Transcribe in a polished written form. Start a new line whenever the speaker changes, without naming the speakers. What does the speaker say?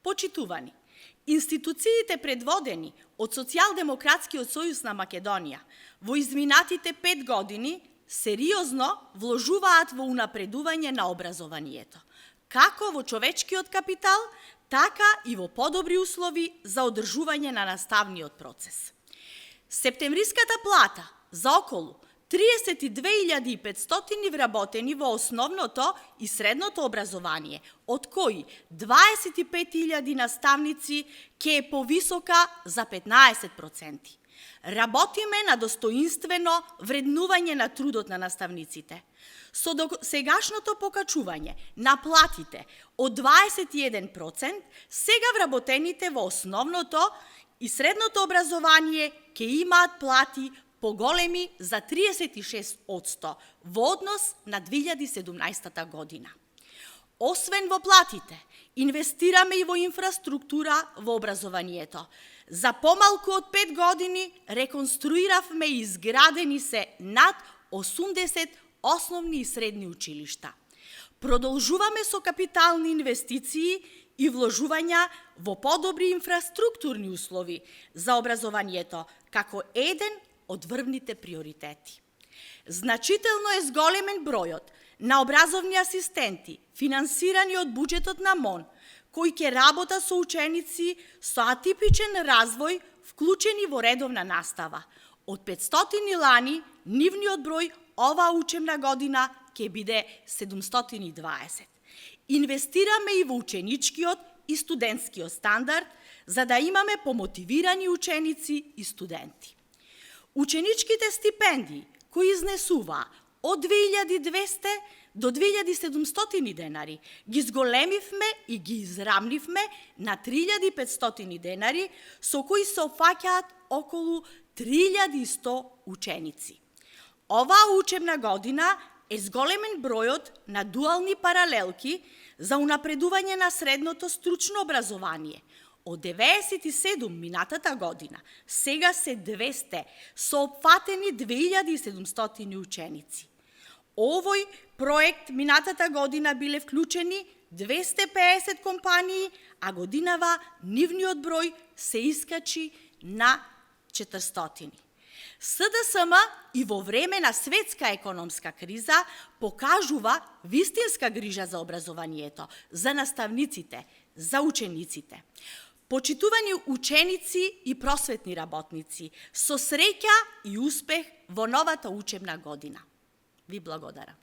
Почитувани, институциите предводени од Социјалдемократскиот сојуз на Македонија во изминатите 5 години сериозно вложуваат во унапредување на образованието, како во човечкиот капитал, така и во подобри услови за одржување на наставниот процес. Септемвриската плата за околу 32.500 вработени во основното и средното образование, од кои 25.000 наставници ке е повисока за 15%. Работиме на достоинствено вреднување на трудот на наставниците. Со сегашното покачување на платите од 21%, сега вработените во основното и средното образование ке имаат плати поголеми за 36% во однос на 2017 година. Освен во платите, инвестираме и во инфраструктура во образованието. За помалку од 5 години реконструиравме и изградени се над 80 основни и средни училишта. Продолжуваме со капитални инвестиции и вложувања во подобри инфраструктурни услови за образованието, како еден од врвните приоритети. Значително е зголемен бројот на образовни асистенти, финансирани од буџетот на МОН, кои ќе работат со ученици со атипичен развој, вклучени во редовна настава. Од 500 лани, нивниот број оваа учебна година ќе биде 720. Инвестираме и во ученичкиот и студентскиот стандард, за да имаме помотивирани ученици и студенти. Ученичките стипендии, кои изнесуваа од 2200 до 2700 денари, ги зголемивме и ги израмнивме на 3500 денари, со кои се опфаќаат околу 3100 ученици. Оваа учебна година е зголемен бројот на дуални паралелки за унапредување на средното стручно образование. Од 97 минатата година, сега се 200, со опфатени 2700 ученици. Овој проект минатата година биле вклучени 250 компании, а годинава нивниот број се искачи на 400. СДСМ и во време на светска економска криза покажува вистинска грижа за образованието, за наставниците, за учениците. Почитувани ученици и просветни работници, со среќа и успех во новата учебна година. Ви благодарам.